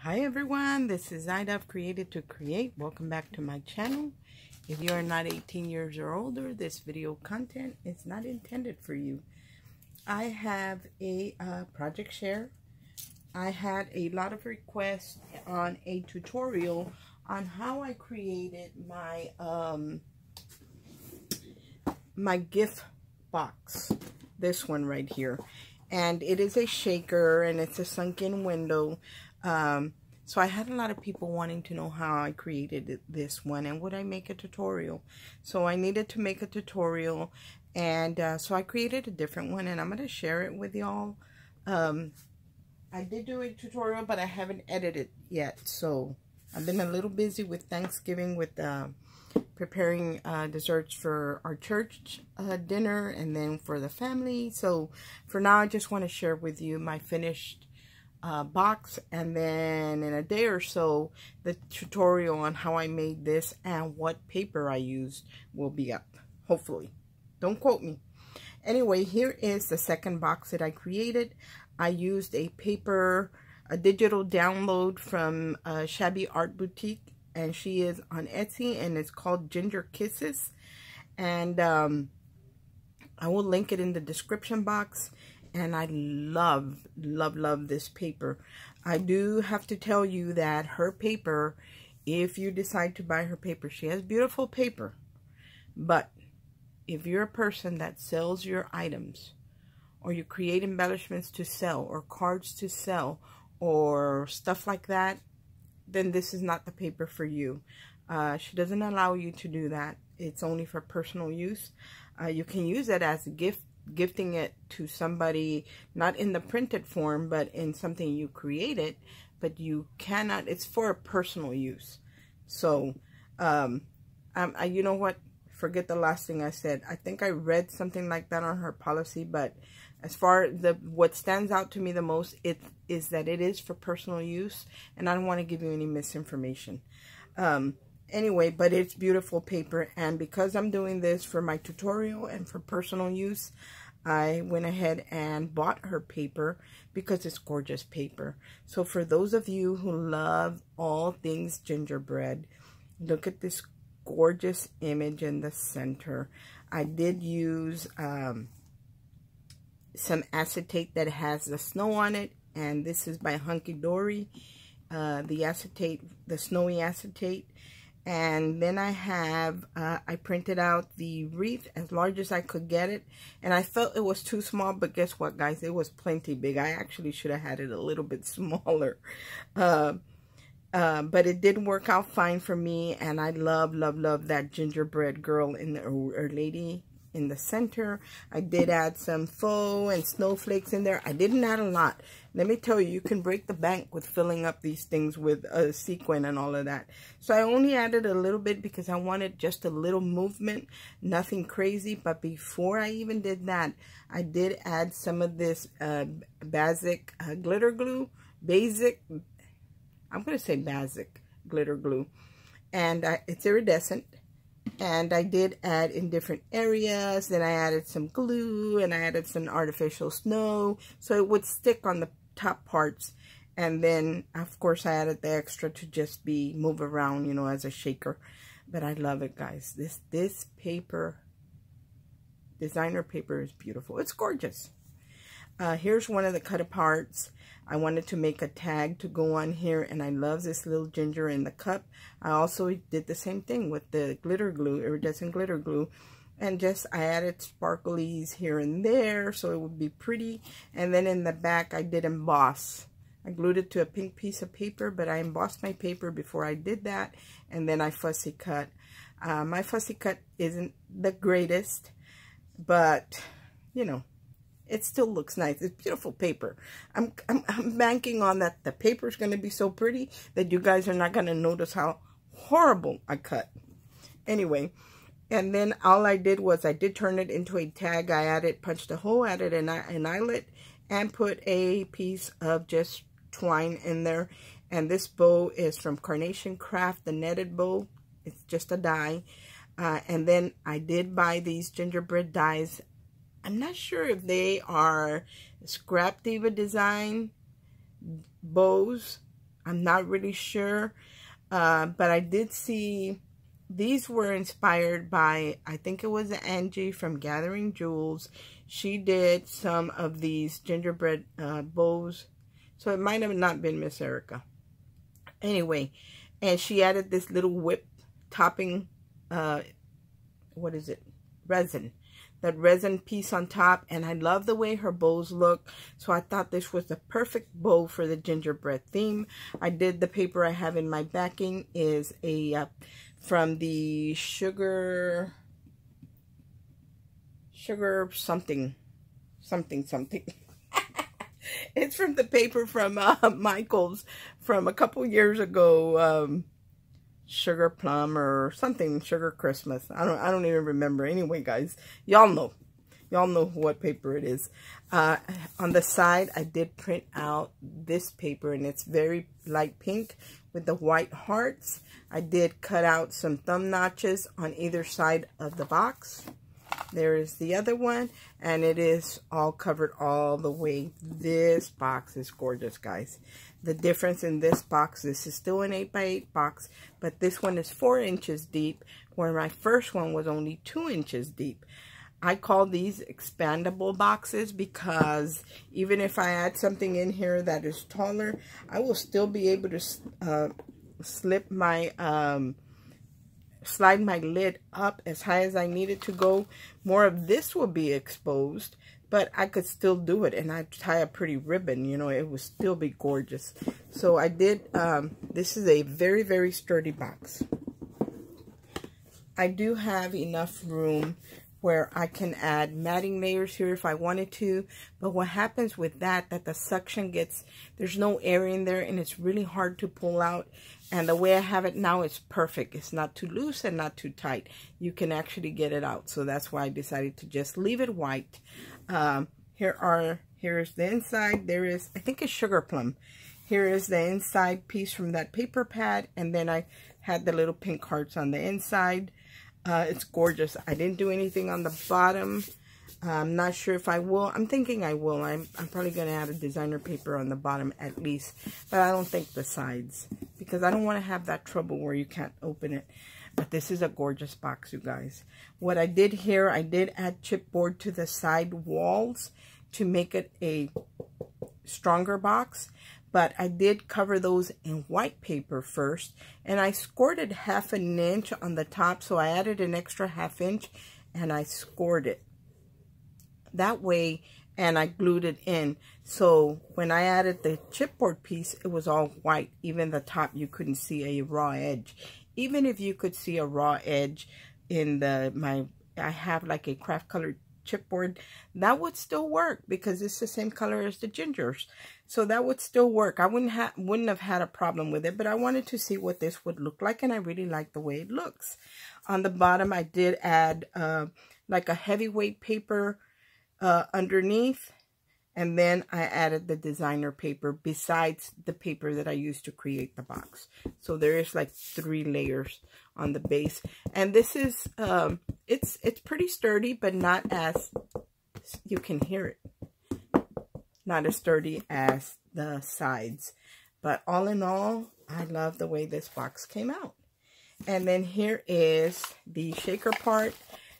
Hi everyone, this is Ida of Created to Create. Welcome back to my channel. If you are not 18 years or older, this video content is not intended for you. I have a project share. I had a lot of requests on a tutorial on how I created my my gift box. This one right here. And it is a shaker and it's a sunken window. So I had a lot of people wanting to know how I created this one and would I make a tutorial. So I needed to make a tutorial, and so I created a different one, and I'm going to share it with y'all. I did do a tutorial, but I haven't edited yet. So I've been a little busy with Thanksgiving, with preparing desserts for our church dinner and then for the family. So for now, I just want to share with you my finished box, and then in a day or so the tutorial on how I made this and what paper I used will be up, hopefully. Don't quote me. Anyway, here is the second box that I created. I used a digital download from Shabby Art Boutique, and she is on Etsy, and it's called Ginger Kisses, and I will link it in the description box. And I love this paper. I do have to tell you that her paper, if you decide to buy her paper, she has beautiful paper. But if you're a person that sells your items, or you create embellishments to sell, or cards to sell, or stuff like that, then this is not the paper for you. She doesn't allow you to do that. It's only for personal use. You can use it as a gift, gifting it to somebody, not in the printed form, but in something you created, but you cannot, it's for personal use. So, you know what, forget the last thing I said. I think I read something like that on her policy, but as far as what stands out to me the most, it is that it is for personal use, and I don't want to give you any misinformation. Anyway, but it's beautiful paper, and because I'm doing this for my tutorial and for personal use, I went ahead and bought her paper because it's gorgeous paper. So for those of you who love all things gingerbread, look at this gorgeous image in the center. I did use some acetate that has the snow on it, and this is by Hunky Dory, the snowy acetate. And then I have, I printed out the wreath as large as I could get it. And I felt it was too small, but guess what, guys? It was plenty big. I actually should have had it a little bit smaller. But it did work out fine for me. And I love that gingerbread girl or lady in the center. I did add some faux and snowflakes in there. I didn't add a lot. Let me tell you, you can break the bank with filling up these things with a sequin and all of that. So I only added a little bit because I wanted just a little movement, nothing crazy. But before I even did that, I did add some of this basic glitter glue, I'm going to say basic glitter glue. And it's iridescent. And I did add in different areas. Then I added some glue, and I added some artificial snow so it would stick on the top parts. And then, of course, I added the extra to just move around, you know, as a shaker. But I love it, guys. This paper, designer paper, is beautiful. It's gorgeous. Here's one of the cut aparts. I wanted to make a tag to go on here, and I love this little ginger in the cup. I also did the same thing with the glitter glue, iridescent glitter glue, and I added sparklies here and there so it would be pretty. And then in the back, I did emboss. I glued it to a pink piece of paper, but I embossed my paper before I did that, and then I fussy cut. My fussy cut isn't the greatest, but, you know, it still looks nice. It's beautiful paper. I'm banking on that the paper is going to be so pretty that you guys are not going to notice how horrible I cut. Anyway, and then all I did was I did turn it into a tag. I punched a hole, added an eyelet, and put a piece of just twine in there. And this bow is from Carnation Craft, the netted bow. It's just a die. And then I did buy these gingerbread dies. I'm not sure if they are Scrap Diva design bows I'm not really sure. But I did see these were inspired by, I think it was Angie from Gathering Jewels. She did some of these gingerbread bows. So it might have not been Miss Erica. Anyway, and she added this little whip topping, what is it? Resin. That resin piece on top, and I love the way her bows look, so I thought this was the perfect bow for the gingerbread theme. I did the paper I have in my backing is a from the sugar something. It's from the paper from Michael's from a couple years ago. Sugar plum or something, sugar Christmas. I don't even remember. Anyway, guys, y'all know what paper it is. On the side, I did print out this paper, and it's very light pink with the white hearts. I did cut out some thumb notches on either side of the box. There is the other one, and it is all covered all the way. This box is gorgeous, guys. The difference in this box, this is still an 8x8 box, but this one is 4 inches deep, where my first one was only 2 inches deep. I call these expandable boxes because even if I add something in here that is taller, I will still be able to slide my lid up as high as I need it to go. More of this will be exposed, but I could still do it, and I'd tie a pretty ribbon, you know, it would still be gorgeous. So I did, this is a very, very sturdy box. I do have enough room where I can add matting layers here if I wanted to, but what happens with that the suction gets, there's no air in there, and it's really hard to pull out. And the way I have it now is perfect. It's not too loose and not too tight. You can actually get it out. So that's why I decided to just leave it white. Here's the inside. There is, I think it's sugar plum. Here is the inside piece from that paper pad. And then I had the little pink hearts on the inside. It's gorgeous. I didn't do anything on the bottom. I'm not sure if I will. I'm thinking I will. I'm probably going to add a designer paper on the bottom at least. But I don't think the sides, because I don't want to have that trouble where you can't open it. But this is a gorgeous box, you guys. What I did here, I did add chipboard to the side walls to make it a stronger box. But I did cover those in white paper first. And I scored it 1/2 inch on the top. So I added an extra 1/2 inch and I scored it that way, and I glued it in. So when I added the chipboard piece, it was all white. Even the top, you couldn't see a raw edge. Even if you could see a raw edge in I have like a craft colored chipboard, that would still work because it's the same color as the gingers. So that would still work. I wouldn't have had a problem with it, but I wanted to see what this would look like, and I really like the way it looks. On the bottom, I did add like a heavyweight paper underneath, and then I added the designer paper besides the paper that I used to create the box. So there is like 3 layers on the base, and this is it's pretty sturdy, but not as, you can hear it, not as sturdy as the sides. But all in all, I love the way this box came out. And then here is the shaker part.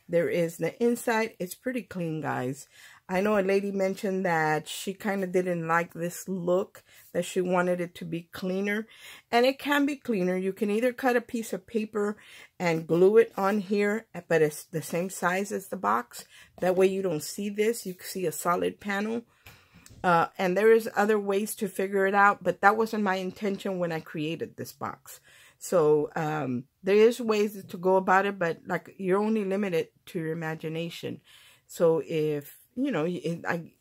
There is the inside. It's pretty clean, guys. I know a lady mentioned that she kind of didn't like this look, that she wanted it to be cleaner. And it can be cleaner. You can either cut a piece of paper and glue it on here, but it's the same size as the box. That way you don't see this. You can see a solid panel. And there is other ways to figure it out, but that wasn't my intention when I created this box. So there is ways to go about it, but like you're only limited to your imagination. So if, you know,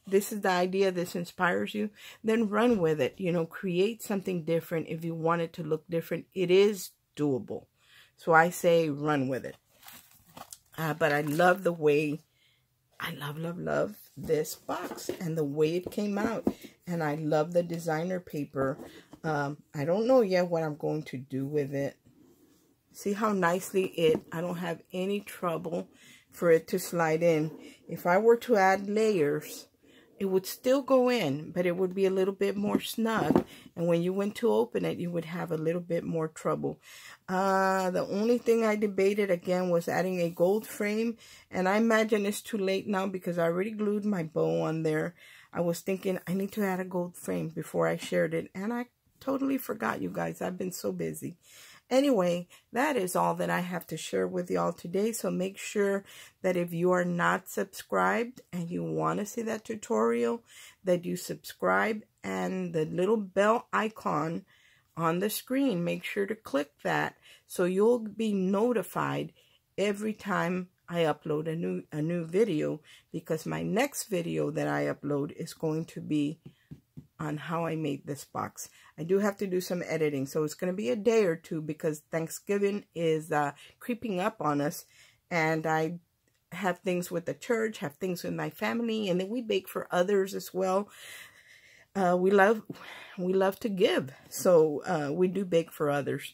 this is the idea, this inspires you, then run with it. You know, create something different. If you want it to look different, it is doable. So I say run with it. But I love the way, I love this box and the way it came out. And I love the designer paper. I don't know yet what I'm going to do with it. See how nicely I don't have any trouble for it to slide in. If I were to add layers, it would still go in, but it would be a little bit more snug. And when you went to open it, you would have a little bit more trouble. The only thing I debated again was adding a gold frame. And I imagine it's too late now because I already glued my bow on there. I was thinking I need to add a gold frame before I shared it. And I totally forgot, you guys. I've been so busy. Anyway, that is all that I have to share with y'all today. So make sure that if you are not subscribed and you want to see that tutorial, that you subscribe, and the little bell icon on the screen, make sure to click that so you'll be notified every time I upload a new video, because my next video that I upload is going to be on how I made this box. I do have to do some editing, so it's going to be a day or two because Thanksgiving is creeping up on us, and I have things with the church, have things with my family, and then we bake for others as well. We love to give, so we do bake for others.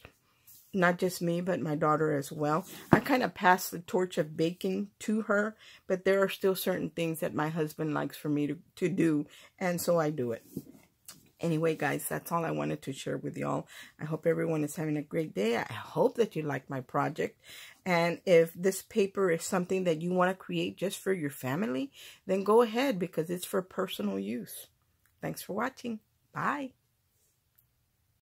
Not just me, but my daughter as well. I kind of pass the torch of baking to her, but there are still certain things that my husband likes for me to do, and so I do it. Anyway, guys, that's all I wanted to share with y'all. I hope everyone is having a great day. I hope that you like my project. And if this paper is something that you want to create just for your family, then go ahead, because it's for personal use. Thanks for watching. Bye.